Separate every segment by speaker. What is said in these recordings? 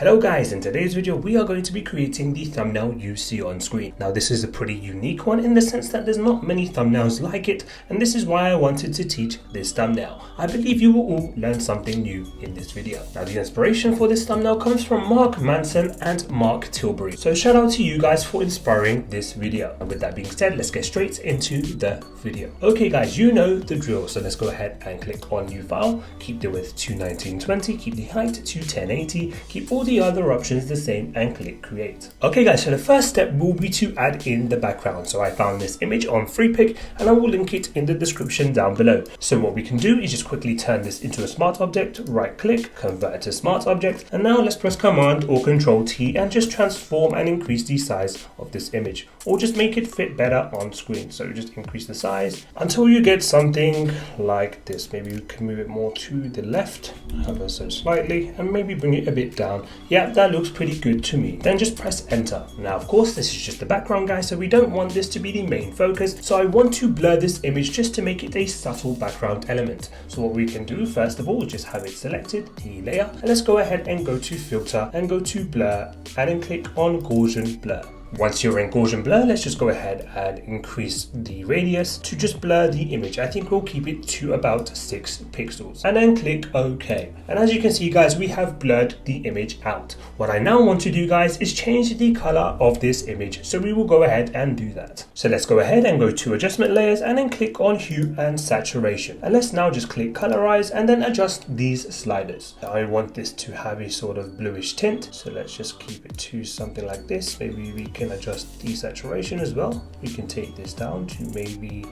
Speaker 1: Hello guys, in today's video we are going to be creating the thumbnail you see on screen. Now this is a pretty unique one in the sense that there's not many thumbnails like it, and this is why I wanted to teach this thumbnail. I believe you will all learn something new in this video. Now the inspiration for this thumbnail comes from Mark Manson and Mark Tilbury. So shout out to you guys for inspiring this video. And with that being said, let's get straight into the video. Okay guys, you know the drill, so let's go ahead and click on new file, keep the width to 1920, keep the height to 1080, keep all the other options the same and click create. Okay guys, so the first step will be to add in the background. So I found this image on FreePic and I will link it in the description down below. So what we can do is just quickly turn this into a smart object, right click, convert it to smart object, and now let's press Command or Control T and just transform and increase the size of this image, or just make it fit better on screen. So just increase the size until you get something like this. Maybe we can move it more to the left ever so slightly and maybe bring it a bit down. Yeah, that looks pretty good to me. Then just press enter. Now of course this is just the background guys, so we don't want this to be the main focus, so I want to blur this image just to make it a subtle background element. So what we can do first of all, just have it selected, the layer, and let's go ahead and go to filter and go to blur and then click on Gaussian blur. Once you're in Gaussian blur, let's just go ahead and increase the radius to just blur the image. I think we'll keep it to about 6 pixels and then click OK. And as you can see guys, we have blurred the image out. What I now want to do guys is change the color of this image. So we will go ahead and do that. So let's go ahead and go to adjustment layers and then click on hue and saturation. And let's now just click colorize and then adjust these sliders. Now I want this to have a sort of bluish tint. So let's just keep it to something like this. Maybe we can adjust the saturation as well. We can take this down to maybe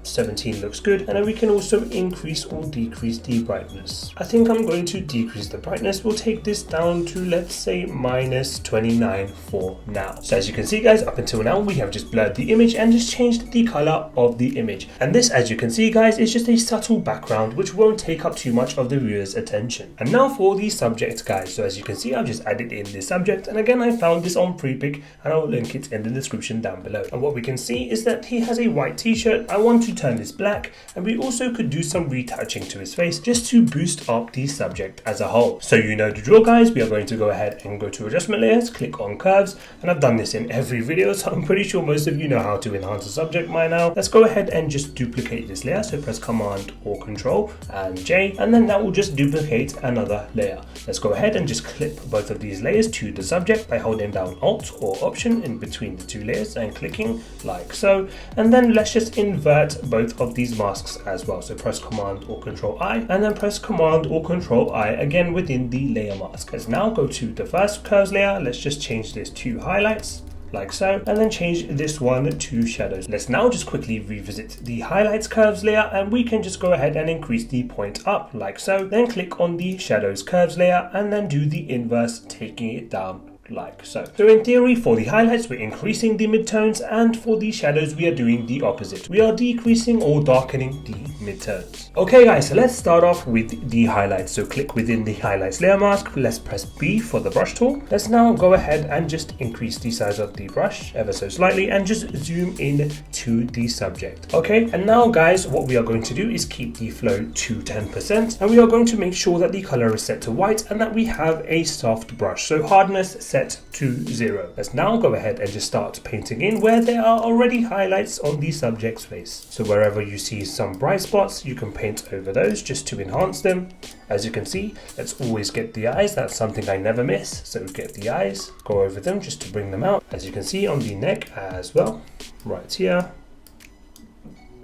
Speaker 1: 17 looks good, and then we can also increase or decrease the brightness. I think I'm going to decrease the brightness. We'll take this down to, let's say, -29 for now. So as you can see guys, up until now we have just blurred the image and just changed the color of the image, and this, as you can see guys, is just a subtle background which won't take up too much of the viewer's attention. And now for the subject guys. So as you can see, I've just added in the subject, and again I found this on FreePic and I'll link it in the description down below. And what we can see is that he has a white t-shirt. I want to turn this black, and we also could do some retouching to his face just to boost up the subject as a whole. So you know the drill guys, we are going to go ahead and go to adjustment layers, click on curves, and I've done this in every video, so I'm pretty sure most of you know how to enhance a subject by now. Let's go ahead and just duplicate this layer. So press Command or Control and J, and then that will just duplicate another layer. Let's go ahead and just clip both of these layers to the subject by holding down Alt or Option in between the two layers and clicking like so. And then let's just invert both of these masks as well. So press Command or Control I, and then press Command or Control I again within the layer mask. Let's now go to the first curves layer. Let's just change this to highlights like so, and then change this one to shadows. Let's now just quickly revisit the highlights curves layer, and we can just go ahead and increase the point up like so, then click on the shadows curves layer and then do the inverse, taking it down like so. So in theory, for the highlights we're increasing the midtones, and for the shadows we are doing the opposite. We are decreasing or darkening the midtones. Okay guys, so let's start off with the highlights. So click within the highlights layer mask, let's press B for the brush tool. Let's now go ahead and just increase the size of the brush ever so slightly and just zoom in to the subject. Okay, and now guys, what we are going to do is keep the flow to 10%, and we are going to make sure that the color is set to white and that we have a soft brush. So hardness set to 0. Let's now go ahead and just start painting in where there are already highlights on the subject's face. So wherever you see some bright spots, you can paint over those just to enhance them. As you can see, let's always get the eyes. That's something I never miss. So get the eyes, go over them just to bring them out. As you can see on the neck as well, right here.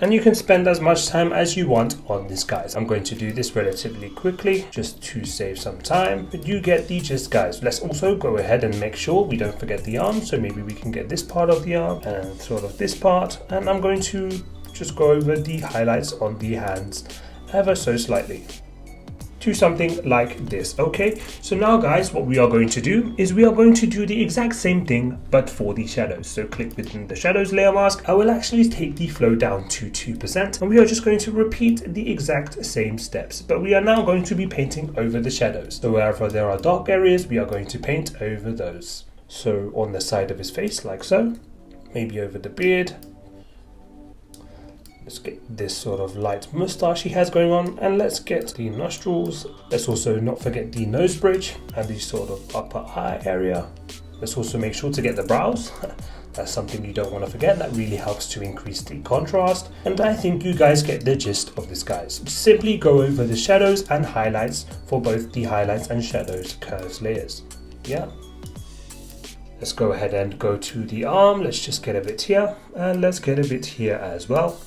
Speaker 1: And you can spend as much time as you want on this guys. I'm going to do this relatively quickly just to save some time, but you get the gist guys. Let's also go ahead and make sure we don't forget the arm. So maybe we can get this part of the arm and sort of this part, and I'm going to just go over the highlights on the hands ever so slightly to something like this. Okay, so now guys, what we are going to do is we are going to do the exact same thing but for the shadows. So click within the shadows layer mask. I will actually take the flow down to 2%, and we are just going to repeat the exact same steps, but we are now going to be painting over the shadows. So wherever there are dark areas, we are going to paint over those. So on the side of his face like so, maybe over the beard, Let's get this sort of light moustache he has going on, and let's get the nostrils. Let's also not forget the nose bridge and the sort of upper eye area. Let's also make sure to get the brows. That's something you don't want to forget. That really helps to increase the contrast. And I think you guys get the gist of this, guys. Simply go over the shadows and highlights for both the highlights and shadows curves layers. Yeah. Let's go ahead and go to the arm. Let's just get a bit here, and let's get a bit here as well.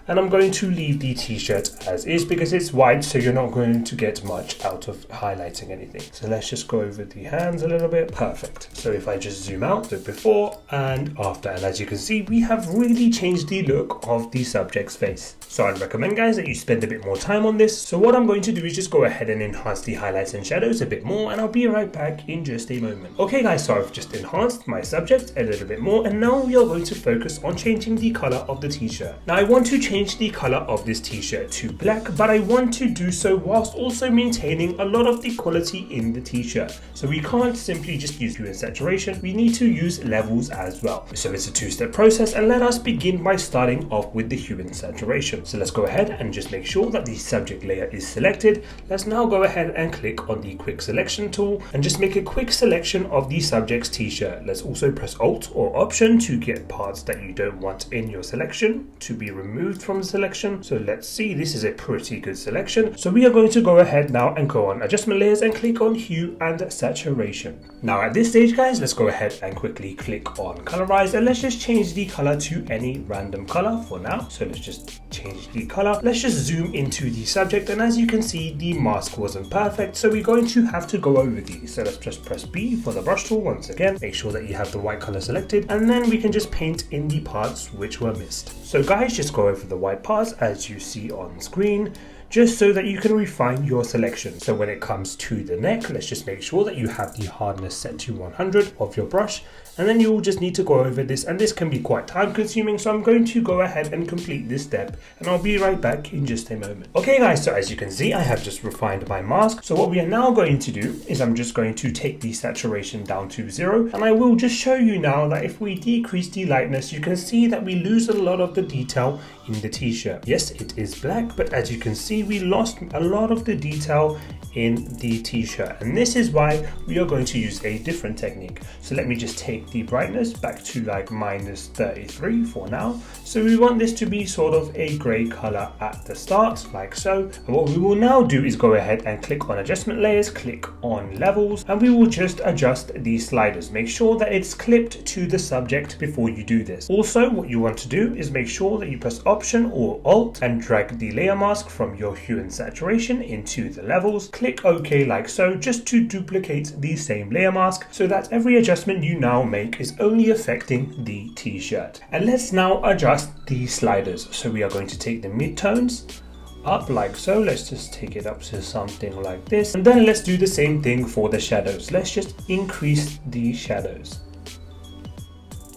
Speaker 1: And I'm going to leave the t-shirt as is because it's white, so you're not going to get much out of highlighting anything. So let's just go over the hands a little bit. Perfect. So if I just zoom out, so before and after, and as you can see, we have really changed the look of the subject's face. So I'd recommend, guys, that you spend a bit more time on this. So what I'm going to do is just go ahead and enhance the highlights and shadows a bit more, and I'll be right back in just a moment. Okay guys, so I've just enhanced my subject a little bit more, and now we are going to focus on changing the color of the t-shirt. Now I want to change the color of this t-shirt to black, but I want to do so whilst also maintaining a lot of the quality in the t-shirt. So we can't simply just use hue and saturation, we need to use levels as well. So it's a two-step process, and let us begin by starting off with the hue and saturation. So let's go ahead and just make sure that the subject layer is selected. Let's now go ahead and click on the quick selection tool and just make a quick selection of the subject's t-shirt. Let's also press Alt or Option to get parts that you don't want in your selection to be removed from the selection. So let's see, this is a pretty good selection. So we are going to go ahead now and go on adjustment layers and click on hue and saturation. Now at this stage, guys, let's go ahead and quickly click on colorize, and let's just change the color to any random color for now. So let's just change the color. Let's just zoom into the subject, and as you can see, the mask wasn't perfect, so we're going to have to go over these. So let's just press B for the brush tool once again, make sure that you have the white color selected, and then we can just paint in the parts which were missed. So guys, just go over the white parts as you see on screen, just so that you can refine your selection. So when it comes to the neck, let's just make sure that you have the hardness set to 100 of your brush, and then you will just need to go over this, and this can be quite time consuming, so I'm going to go ahead and complete this step, and I'll be right back in just a moment. Okay guys, so as you can see, I have just refined my mask. So what we are now going to do is I'm just going to take the saturation down to 0, and I will just show you now that if we decrease the lightness, you can see that we lose a lot of the detail in the t-shirt. Yes, it is black, but as you can see, we lost a lot of the detail in the t-shirt, and this is why we are going to use a different technique. So let me just take the brightness back to like -33 for now. So we want this to be sort of a grey color at the start, like so. And what we will now do is go ahead and click on adjustment layers, click on levels, and we will just adjust these sliders. Make sure that it's clipped to the subject before you do this. Also, what you want to do is make sure that you press Option or Alt and drag the layer mask from your hue and saturation into the levels. Click OK like so, just to duplicate the same layer mask, so that every adjustment you now make is only affecting the t-shirt. And let's now adjust the sliders. So we are going to take the midtones up like so. Let's just take it up to something like this, and then let's do the same thing for the shadows. Let's just increase the shadows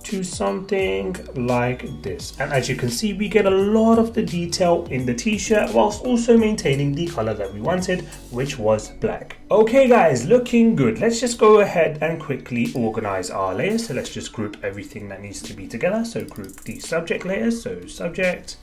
Speaker 1: to something like this, and as you can see, we get a lot of the detail in the t-shirt whilst also maintaining the color that we wanted, which was black. Okay guys, looking good. Let's just go ahead and quickly organize our layers. So let's just group everything that needs to be together. So group the subject layers, so subject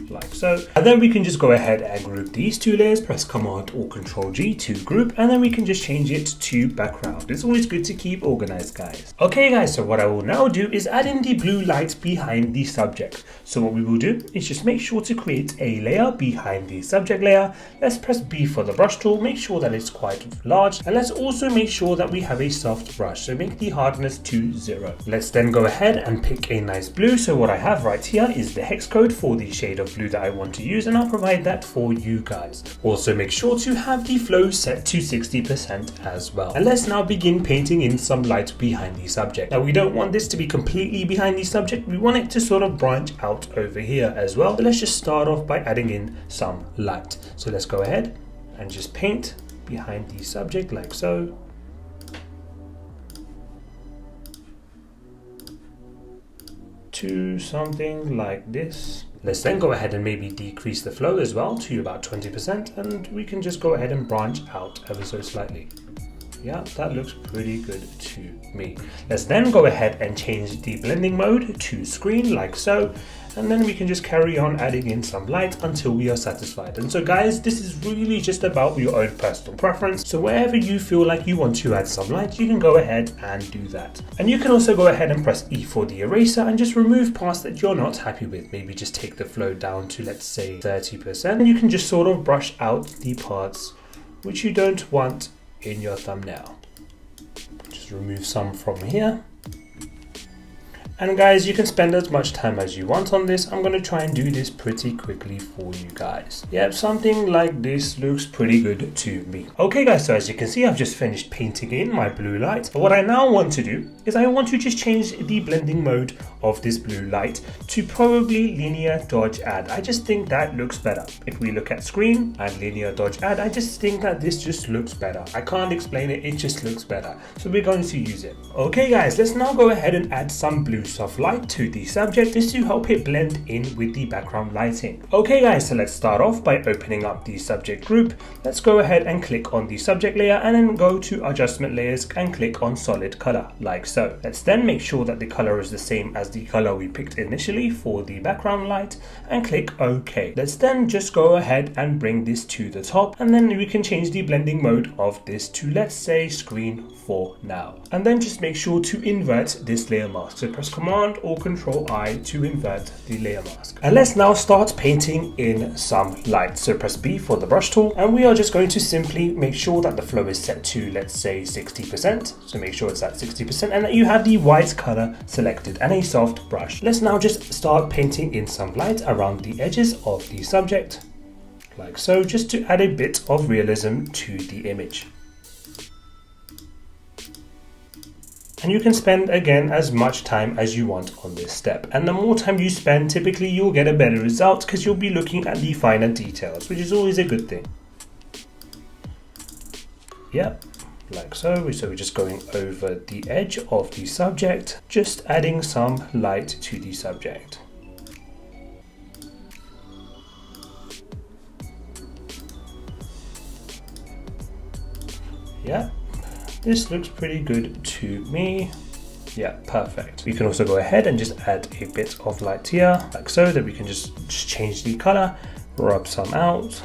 Speaker 1: like so, and then we can just go ahead and group these two layers, press Command or Control G to group, and then we can just change it to background. It's always good to keep organized, guys. Okay guys, so what I will now do is add in the blue light behind the subject. So what we will do is just make sure to create a layer behind the subject layer. Let's press B for the brush tool, make sure that it's quite large, and let's also make sure that we have a soft brush, so make the hardness to 0. Let's then go ahead and pick a nice blue. So what I have right here is the hex code for the shade of blue that I want to use, and I'll provide that for you guys. Also make sure to have the flow set to 60% as well. And let's now begin painting in some light behind the subject. Now we don't want this to be completely behind the subject, we want it to sort of branch out over here as well. So let's just start off by adding in some light. So let's go ahead and just paint behind the subject like so. To something like this. Let's then go ahead and maybe decrease the flow as well to about 20%, and we can just go ahead and branch out ever so slightly. Yeah, that looks pretty good to me. Let's then go ahead and change the blending mode to screen like so. And then we can just carry on adding in some light until we are satisfied. And so guys, this is really just about your own personal preference. So wherever you feel like you want to add some light, you can go ahead and do that. And you can also go ahead and press E for the eraser and just remove parts that you're not happy with. Maybe just take the flow down to, let's say, 30%. And you can just sort of brush out the parts which you don't want in your thumbnail. Just remove some from here. And guys, you can spend as much time as you want on this. I'm going to try and do this pretty quickly for you guys. Yep, something like this looks pretty good to me. Okay guys, so as you can see, I've just finished painting in my blue light. But what I now want to do is I want to just change the blending mode of this blue light to probably linear dodge add. I just think that looks better. If we look at screen and linear dodge add, I just think that this just looks better. I can't explain it, it just looks better. So we're going to use it. Okay guys, let's now go ahead and add some blue soft light to the subject just to help it blend in with the background lighting. Okay guys, so let's start off by opening up the subject group. Let's go ahead and click on the subject layer and then go to adjustment layers and click on solid color like so. Let's then make sure that the color is the same as the color we picked initially for the background light and click OK. Let's then just go ahead and bring this to the top, and then we can change the blending mode of this to, let's say, screen for now. And then just make sure to invert this layer mask. So press Command or Control I to invert the layer mask. And let's now start painting in some light. So press B for the brush tool, and we are just going to simply make sure that the flow is set to, let's say, 60%. So make sure it's at 60% and that you have the white color selected and a soft brush. Let's now just start painting in some light around the edges of the subject like so, just to add a bit of realism to the image. And you can spend again as much time as you want on this step. And the more time you spend, typically you'll get a better result because you'll be looking at the finer details, which is always a good thing. Yep, like so. So we're just going over the edge of the subject, just adding some light to the subject. Yeah. This looks pretty good to me. Yeah, perfect. We can also go ahead and just add a bit of light here, like so, that we can just change the color, rub some out.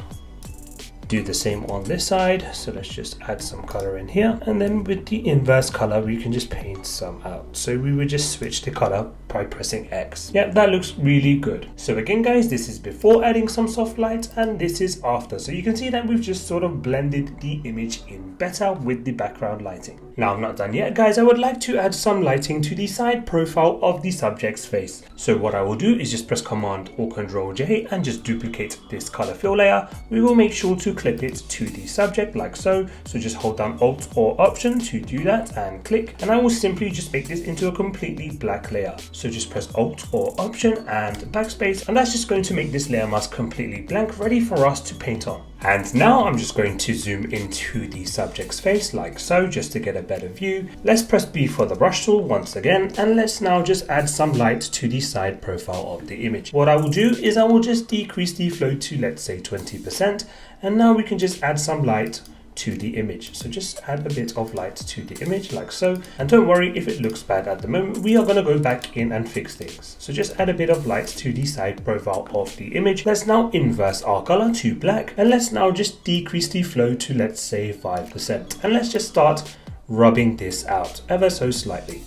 Speaker 1: Do the same on this side. So let's just add some color in here. And then with the inverse color, we can just paint some out. So we would just switch the color by pressing X. Yeah, that looks really good. So again, guys, this is before adding some soft light and this is after. So you can see that we've just sort of blended the image in better with the background lighting. Now I'm not done yet, guys. I would like to add some lighting to the side profile of the subject's face. So what I will do is just press Command or Control J and just duplicate this color fill layer. We will make sure to clip it to the subject like so. So just hold down Alt or Option to do that and click. And I will simply just make this into a completely black layer. So just press Alt or Option and backspace. And that's just going to make this layer mask completely blank, ready for us to paint on. And now I'm just going to zoom into the subject's face like so, just to get a better view. Let's press B for the brush tool once again, and let's now just add some light to the side profile of the image. What I will do is I will just decrease the flow to, let's say, 20%, and now we can just add some light to the image. So just add a bit of light to the image like so, and don't worry if it looks bad at the moment. We are going to go back in and fix things. So just add a bit of light to the side profile of the image. Let's now inverse our color to black, and let's now just decrease the flow to, let's say, 5%, and let's just start rubbing this out ever so slightly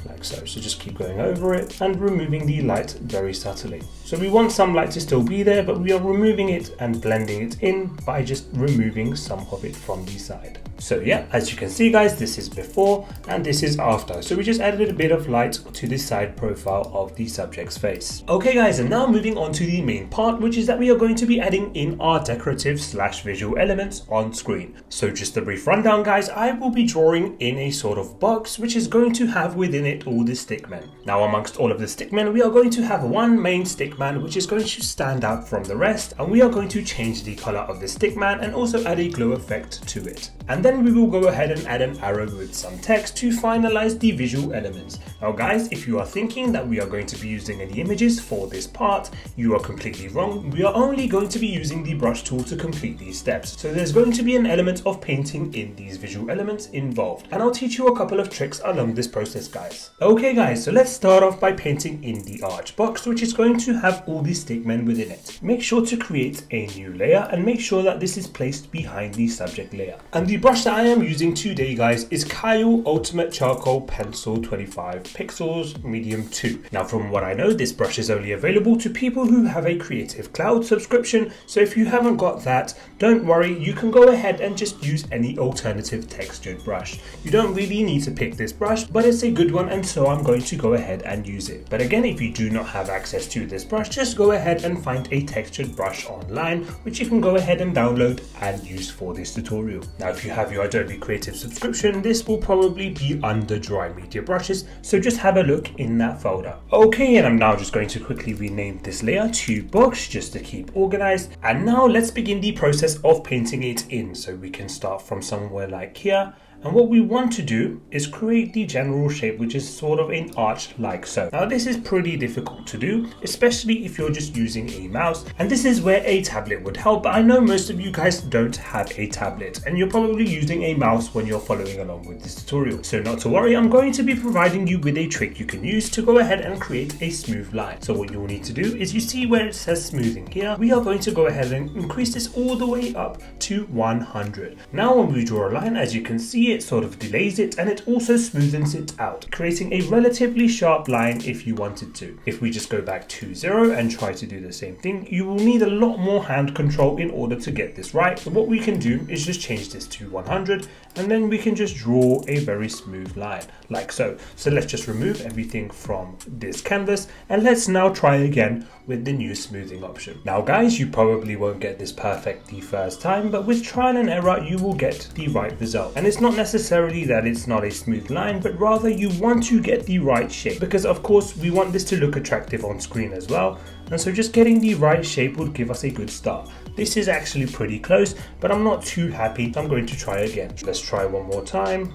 Speaker 1: like so. So just keep going over it and removing the light very subtly. So we want some light to still be there, but we are removing it and blending it in by just removing some of it from the side. So yeah, as you can see, guys, this is before and this is after. So we just added a bit of light to the side profile of the subject's face. Okay guys, and now moving on to the main part, which is that we are going to be adding in our decorative / visual elements on screen. So just a brief rundown, guys, I will be drawing in a sort of box, which is going to have within it all the stickmen. Now amongst all of the stickmen, we are going to have one main stickman Stickman, which is going to stand out from the rest, and we are going to change the color of the Stickman and also add a glow effect to it. And then we will go ahead and add an arrow with some text to finalize the visual elements. Now guys, if you are thinking that we are going to be using any images for this part, you are completely wrong. We are only going to be using the brush tool to complete these steps. So there's going to be an element of painting in these visual elements involved, and I'll teach you a couple of tricks along this process, guys. Okay guys, so let's start off by painting in the arch box, which is going to have all the stickmen within it. Make sure to create a new layer and make sure that this is placed behind the subject layer. And the brush that I am using today, guys, is Kyle Ultimate Charcoal Pencil 25 Pixels Medium 2. Now from what I know, this brush is only available to people who have a Creative Cloud subscription, so if you haven't got that, don't worry, you can go ahead and just use any alternative textured brush. You don't really need to pick this brush, but it's a good one, and so I'm going to go ahead and use it. But again, if you do not have access to this brush, just go ahead and find a textured brush online, which you can go ahead and download and use for this tutorial. Now if you have your Adobe Creative subscription, this will probably be under dry media brushes, so just have a look in that folder. Okay, and I'm now just going to quickly rename this layer to box just to keep organized, and now let's begin the process of painting it in. So we can start from somewhere like here. And what we want to do is create the general shape, which is sort of an arch like so. Now this is pretty difficult to do, especially if you're just using a mouse, and this is where a tablet would help, but I know most of you guys don't have a tablet and you're probably using a mouse when you're following along with this tutorial. So not to worry, I'm going to be providing you with a trick you can use to go ahead and create a smooth line. So what you'll need to do is, you see where it says smoothing here, we are going to go ahead and increase this all the way up to 100. Now when we draw a line, as you can see, it sort of delays it and it also smoothens it out, creating a relatively sharp line if you wanted to. If we just go back to 0 and try to do the same thing, you will need a lot more hand control in order to get this right. So what we can do is just change this to 100, and then we can just draw a very smooth line like so. So let's just remove everything from this canvas and let's now try again with the new smoothing option. Now guys, you probably won't get this perfect the first time, but with trial and error you will get the right result. And it's not necessarily that it's not a smooth line, but rather you want to get the right shape, because of course we want this to look attractive on screen as well. And so just getting the right shape would give us a good start. This is actually pretty close, but I'm not too happy, so I'm going to try again. Let's try one more time.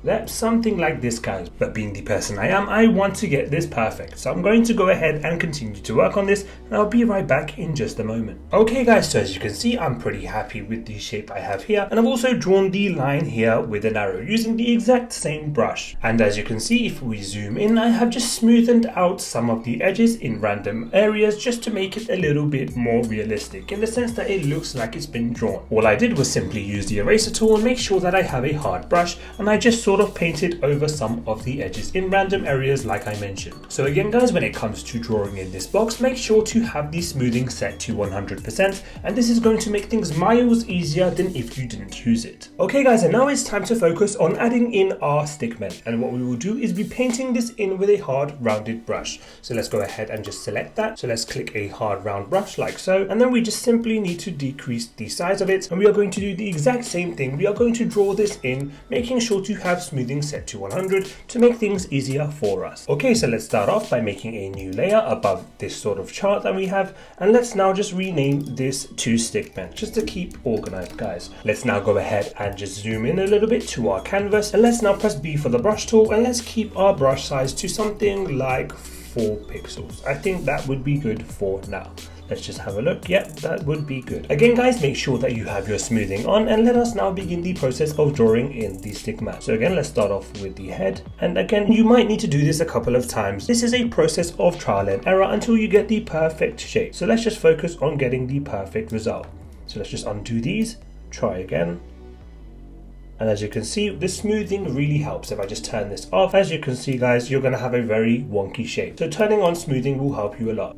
Speaker 1: Yep, something like this, guys. But being the person I am, I want to get this perfect. So I'm going to go ahead and continue to work on this, and I'll be right back in just a moment. Okay guys, so as you can see, I'm pretty happy with the shape I have here. And I've also drawn the line here with an arrow using the exact same brush. And as you can see, if we zoom in, I have just smoothed out some of the edges in random areas just to make it a little bit more realistic, in the sense that it looks like it's been drawn. All I did was simply use the eraser tool and make sure that I have a hard brush, and I just sort of painted over some of the edges in random areas like I mentioned. So again guys, when it comes to drawing in this box, make sure to have the smoothing set to 100%, and this is going to make things miles easier than if you didn't use it. Okay guys, and now it's time to focus on adding in our stickmen, and what we will do is be painting this in with a hard rounded brush. So let's go ahead and just select that. So let's click a hard round brush like so, and then we just simply need to decrease the size of it, and we are going to do the exact same thing. We are going to draw this in, making sure to have smoothing set to 100 to make things easier for us. Okay, so let's start off by making a new layer above this sort of chart that we have, and let's now just rename this to Stickman just to keep organized, guys. Let's now go ahead and just zoom in a little bit to our canvas, and let's now press B for the brush tool, and let's keep our brush size to something like 4 pixels. I think that would be good for now. Let's just have a look. Yep, that would be good. Again guys, make sure that you have your smoothing on, and let us now begin the process of drawing in the stickman. So again, let's start off with the head, and again you might need to do this a couple of times. This is a process of trial and error until you get the perfect shape. So let's just focus on getting the perfect result. So let's just undo these, try again. And as you can see, the smoothing really helps. If I just turn this off, as you can see guys, you're going to have a very wonky shape. So turning on smoothing will help you a lot.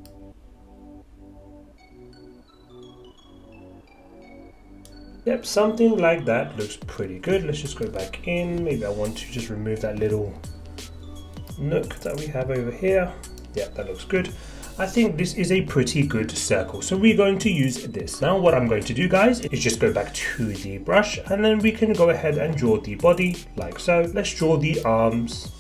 Speaker 1: Yep, something like that looks pretty good. Let's just go back in. Maybe I want to just remove that little nook that we have over here. Yep, that looks good. I think this is a pretty good circle, so we're going to use this. Now what I'm going to do guys is just go back to the brush, and then we can go ahead and draw the body like so. Let's draw the arms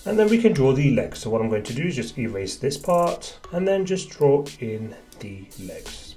Speaker 1: And then we can draw the legs. So what I'm going to do is just erase this part and then just draw in the legs.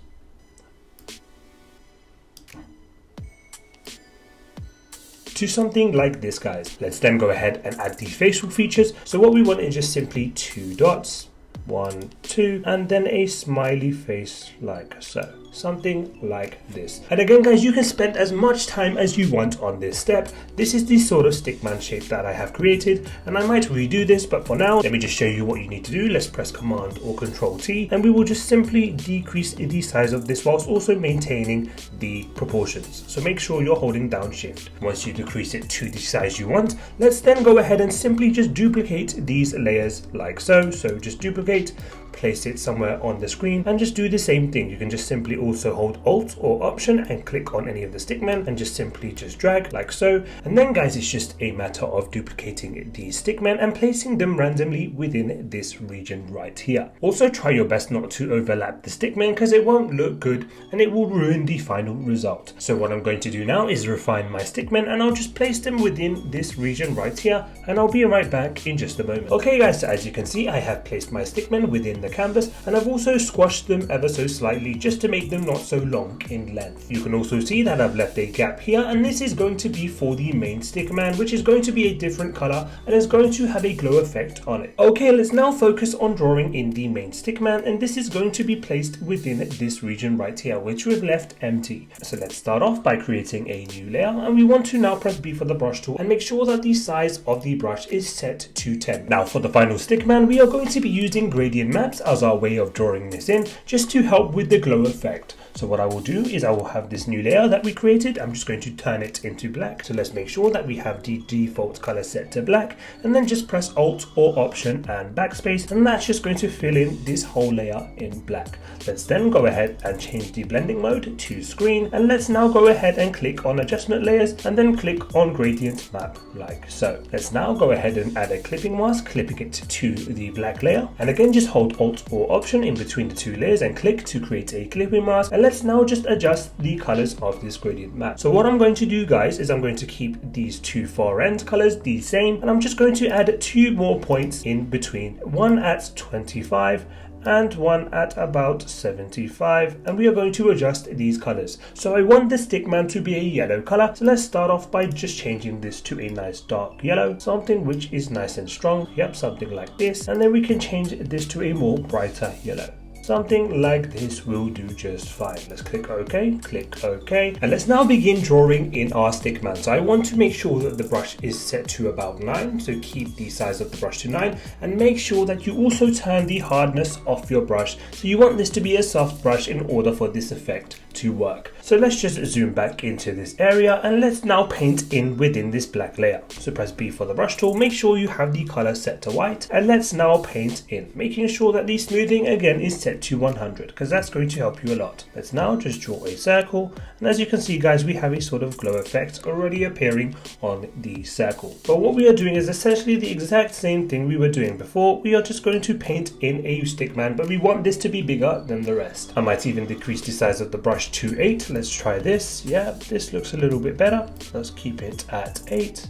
Speaker 1: To something like this, guys. Let's then go ahead and add the facial features. So what we want is just simply 2 dots, 1, 2, and then a smiley face like so. Something like this. And again, guys, you can spend as much time as you want on this step. This is the sort of stickman shape that I have created, and I might redo this, but for now, let me just show you what you need to do. Let's press Command or Control T, and we will just simply decrease the size of this whilst also maintaining the proportions. So make sure you're holding down Shift. Once you decrease it to the size you want, let's then go ahead and simply just duplicate these layers like so. So just duplicate, place it somewhere on the screen, and just do the same thing. You can just simply also hold Alt or Option and click on any of the stickmen and just simply just drag like so. And then, guys, it's just a matter of duplicating these stickmen and placing them randomly within this region right here. Also, try your best not to overlap the stickmen because it won't look good and it will ruin the final result. So what I'm going to do now is refine my stickmen, and I'll just place them within this region right here, and I'll be right back in just a moment. Okay, guys, so as you can see, I have placed my stickmen within the canvas, and I've also squashed them ever so slightly just to make them not so long in length. You can also see that I've left a gap here, and this is going to be for the main stickman, which is going to be a different color and is going to have a glow effect on it. Okay, let's now focus on drawing in the main stickman, and this is going to be placed within this region right here, which we've left empty. So let's start off by creating a new layer, and we want to now press B for the brush tool and make sure that the size of the brush is set to 10. Now for the final stickman, we are going to be using gradient maps as our way of drawing this in, just to help with the glow effect. So what I will do is I will have this new layer that we created. I'm just going to turn it into black. So let's make sure that we have the default color set to black, and then just press Alt or Option and backspace, and that's just going to fill in this whole layer in black. Let's then go ahead and change the blending mode to screen, and let's now go ahead and click on adjustment layers and then click on gradient map like so. Let's now go ahead and add a clipping mask, clipping it to the black layer, and again just hold Alt or Option in between the two layers and click to create a clipping mask. And let's now just adjust the colors of this gradient map. So what I'm going to do, guys, is I'm going to keep these two far end colors the same, and I'm just going to add 2 more points in between, one at 25 and one at about 75, and we are going to adjust these colors. So I want the stickman to be a yellow color, so let's start off by just changing this to a nice dark yellow, something which is nice and strong. Yep, something like this, and then we can change this to a more brighter yellow. Something like this will do just fine. Let's click OK, and let's now begin drawing in our stickman. So I want to make sure that the brush is set to about 9, so keep the size of the brush to 9, and make sure that you also turn the hardness off your brush. So you want this to be a soft brush in order for this effect to work. So let's just zoom back into this area, and let's now paint in within this black layer. So press B for the brush tool, make sure you have the color set to white, and let's now paint in, making sure that the smoothing again is set to 100, because that's going to help you a lot. Let's now just draw a circle, and as you can see, guys, we have a sort of glow effect already appearing on the circle. But what we are doing is essentially the exact same thing we were doing before. We are just going to paint in a stickman, but we want this to be bigger than the rest. I might even decrease the size of the brush to 8. Let's try this. Yeah, this looks a little bit better. Let's keep it at 8.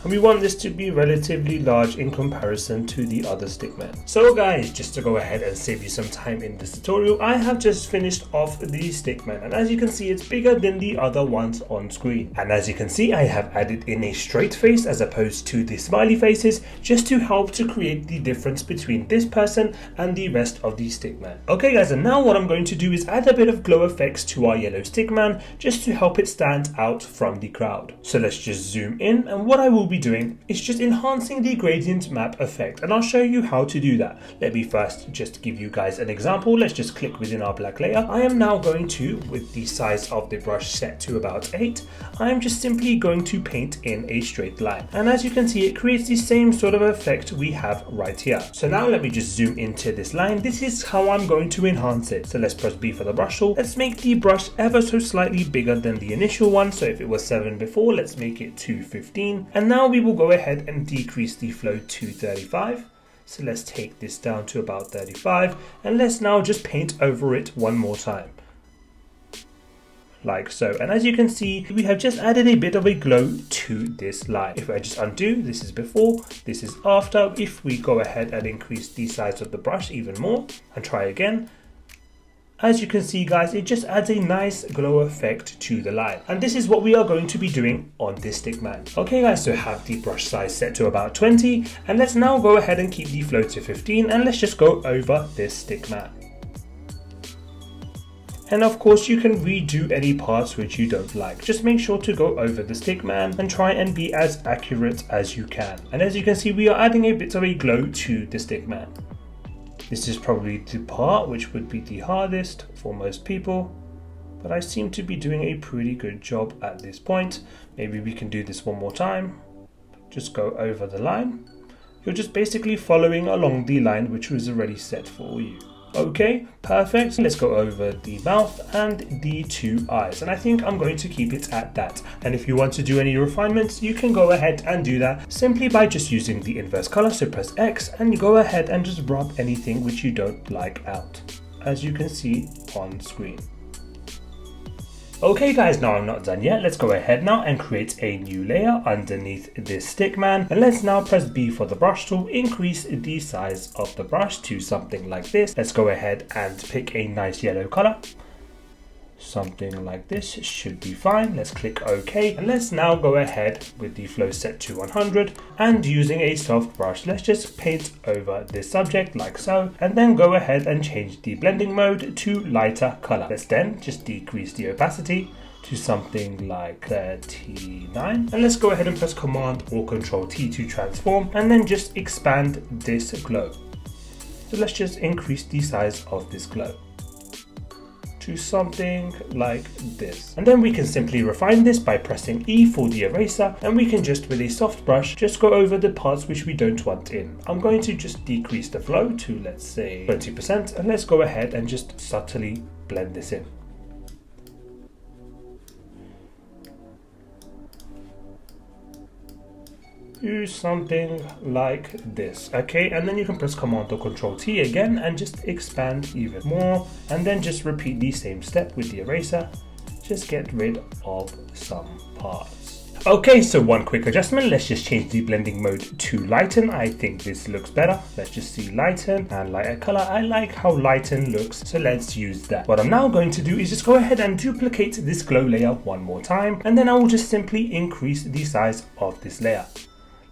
Speaker 1: And we want this to be relatively large in comparison to the other stickman. So guys, just to go ahead and save you some time in this tutorial, I have just finished off the stickman, and as you can see, it's bigger than the other ones on screen. And as you can see, I have added in a straight face as opposed to the smiley faces, just to help to create the difference between this person and the rest of the stickman. Okay guys, and now what I'm going to do is add a bit of glow effects to our yellow stickman, just to help it stand out from the crowd. So let's just zoom in, and what I will be doing is just enhancing the gradient map effect, and I'll show you how to do that. Let me first just give you guys an example. Let's just click within our black layer. I am now going to, with the size of the brush set to about 8, I am just simply going to paint in a straight line, and as you can see, it creates the same sort of effect we have right here. So now let me just zoom into this line. This is how I'm going to enhance it. So let's press B for the brush tool. Let's make the brush ever so slightly bigger than the initial one. So if it was 7 before, let's make it to 15, and now we will go ahead and decrease the flow to 35. So let's take this down to about 35, and let's now just paint over it one more time. like so. And as you can see, we have just added a bit of a glow to this line. If I just undo, this is before, this is after. If we go ahead and increase the size of the brush even more and try again, as you can see guys, it just adds a nice glow effect to the line. And this is what we are going to be doing on this Stickman. Okay guys, so have the brush size set to about 20, and let's now go ahead and keep the flow to 15, and let's just go over this Stickman. And of course you can redo any parts which you don't like. Just make sure to go over the Stickman and try and be as accurate as you can. And as you can see, we are adding a bit of a glow to the Stickman. This is probably the part which would be the hardest for most people, but I seem to be doing a pretty good job at this point. Maybe we can do this one more time. Just go over the line. You're just basically following along the line which was already set for you. Okay, perfect. Let's go over the mouth and the two eyes, and I think I'm going to keep it at that. And if you want to do any refinements, you can go ahead and do that simply by just using the inverse color. So press X and go ahead and just rub anything which you don't like out, as you can see on screen. Okay guys, now I'm not done yet. Let's go ahead now and create a new layer underneath this Stickman, and let's now press B for the brush tool, increase the size of the brush to something like this. Let's go ahead and pick a nice yellow color. Something like this should be fine. Let's click OK, and let's now go ahead with the flow set to 100, and using a soft brush, let's just paint over this subject like so, and then go ahead and change the blending mode to lighter color. Let's then just decrease the opacity to something like 39, and let's go ahead and press Command or Control T to transform, and then just expand this glow. So let's just increase the size of this glow to something like this. And then we can simply refine this by pressing E for the eraser, and we can just with a soft brush just go over the parts which we don't want in. I'm going to just decrease the flow to, let's say, 20%, and let's go ahead and just subtly blend this in. Do something like this. Okay, and then you can press Command or Control T again and just expand even more, and then just repeat the same step with the eraser. Just get rid of some parts. Okay, so one quick adjustment. Let's just change the blending mode to lighten. I think this looks better. Let's just see lighten and lighter color. I like how lighten looks, so let's use that. What I'm now going to do is just go ahead and duplicate this glow layer one more time, and then I will just simply increase the size of this layer.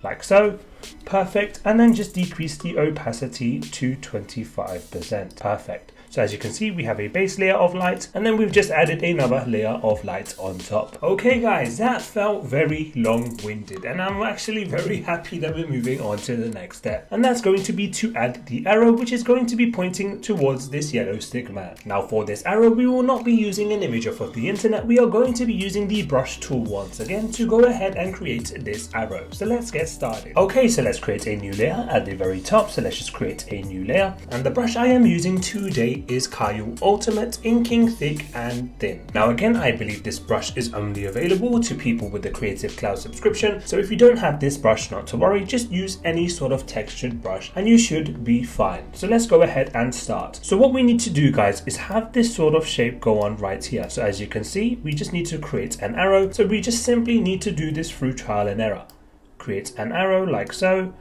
Speaker 1: Like so, perfect, and then just decrease the opacity to 25%, perfect. So as you can see, we have a base layer of light, and then we've just added another layer of light on top. Okay guys, that felt very long-winded, and I'm actually very happy that we're moving on to the next step. And that's going to be to add the arrow, which is going to be pointing towards this yellow Stickman. Now for this arrow, we will not be using an image off of the internet. We are going to be using the brush tool once again to go ahead and create this arrow. So let's get started. Okay, so let's create a new layer at the very top. So let's just create a new layer, and the brush I am using today is Kyle Ultimate Inking Thick and Thin. Now again, I believe this brush is only available to people with the Creative Cloud subscription, so if you don't have this brush, not to worry, just use any sort of textured brush and you should be fine. So let's go ahead and start. So what we need to do guys is have this sort of shape go on right here. So as you can see, we just need to create an arrow. So we just simply need to do this through trial and error. Create an arrow like so,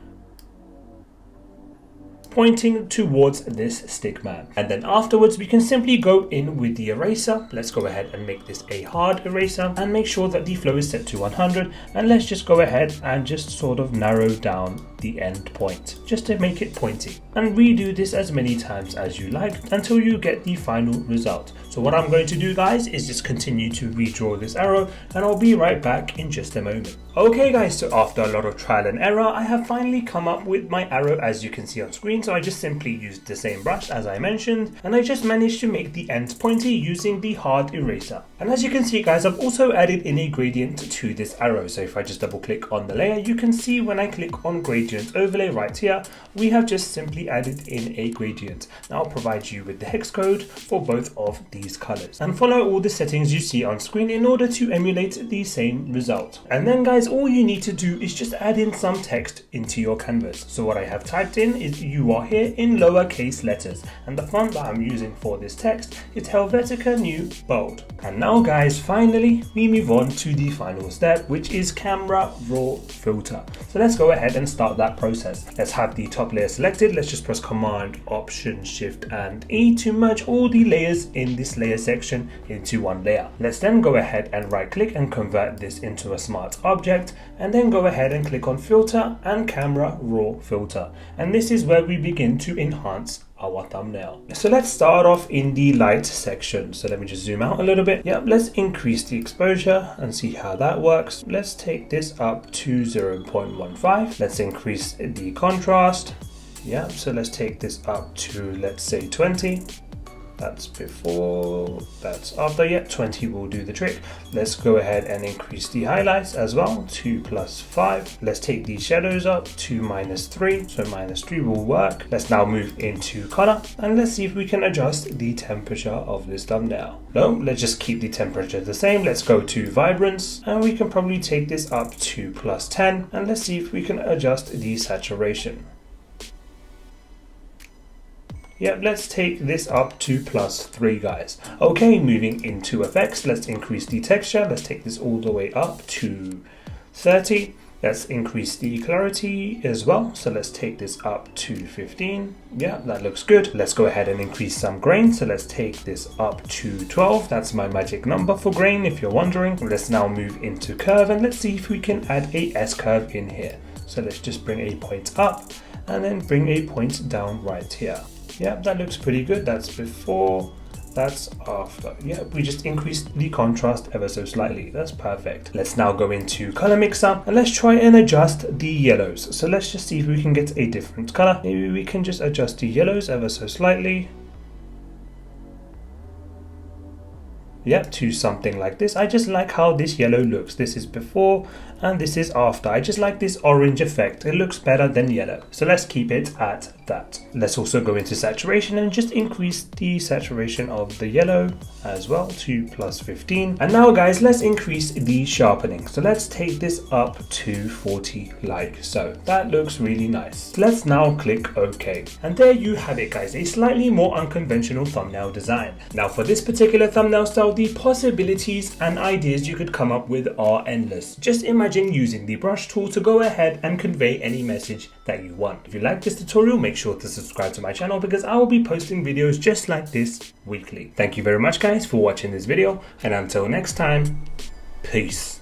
Speaker 1: pointing towards this Stickman. And then afterwards, we can simply go in with the eraser. Let's go ahead and make this a hard eraser and make sure that the flow is set to 100. And let's just go ahead and just sort of narrow down the end point just to make it pointy, and redo this as many times as you like until you get the final result. So what I'm going to do guys is just continue to redraw this arrow, and I'll be right back in just a moment. Okay guys, so after a lot of trial and error, I have finally come up with my arrow as you can see on screen. So I just simply used the same brush as I mentioned, and I just managed to make the ends pointy using the hard eraser. And as you can see guys, I've also added in a gradient to this arrow. So if I just double click on the layer, you can see when I click on gradient gradient overlay right here, we have just simply added in a gradient. Now I'll provide you with the hex code for both of these colors and follow all the settings you see on screen in order to emulate the same result. And then guys, all you need to do is just add in some text into your canvas. So what I have typed in is "you are here" in lowercase letters, and the font that I'm using for this text is Helvetica New Bold. And now guys, finally we move on to the final step, which is camera raw filter. So let's go ahead and start that process. Let's have the top layer selected. Let's just press Command, Option, Shift and E to merge all the layers in this layer section into one layer. Let's then go ahead and right click and convert this into a smart object, and then go ahead and click on Filter and Camera Raw Filter. And this is where we begin to enhance our thumbnail. So let's start off in the light section. So let me just zoom out a little bit. Yep, let's increase the exposure and see how that works. Let's take this up to 0.15. Let's increase the contrast. Yeah, so let's take this up to, let's say, 20. That's before, that's after. Yeah, 20 will do the trick. Let's go ahead and increase the highlights as well to +5. Let's take the shadows up to -3. So -3 will work. Let's now move into color and let's see if we can adjust the temperature of this thumbnail. No, let's just keep the temperature the same. Let's go to vibrance and we can probably take this up to +10, and let's see if we can adjust the saturation. Yeah, let's take this up to +3 guys. Okay, moving into effects, let's increase the texture. Let's take this all the way up to 30. Let's increase the clarity as well. So let's take this up to 15. Yeah, that looks good. Let's go ahead and increase some grain. So let's take this up to 12. That's my magic number for grain, if you're wondering. Let's now move into curve and let's see if we can add a S curve in here. So let's just bring a point up and then bring a point down right here. Yeah, that looks pretty good. That's before, that's after. Yeah, we just increased the contrast ever so slightly. That's perfect. Let's now go into color mixer and let's try and adjust the yellows. So let's just see if we can get a different color. Maybe we can just adjust the yellows ever so slightly. Yep, to something like this. I just like how this yellow looks. This is before and this is after. I just like this orange effect. It looks better than yellow. So let's keep it at that. Let's also go into saturation and just increase the saturation of the yellow as well to +15. And now guys, let's increase the sharpening. So let's take this up to 40 like so. That looks really nice. Let's now click OK. And there you have it guys, a slightly more unconventional thumbnail design. Now for this particular thumbnail style, the possibilities and ideas you could come up with are endless. Just imagine using the brush tool to go ahead and convey any message that you want. If you like this tutorial, make sure to subscribe to my channel because I will be posting videos just like this weekly. Thank you very much guys for watching this video, and until next time, peace.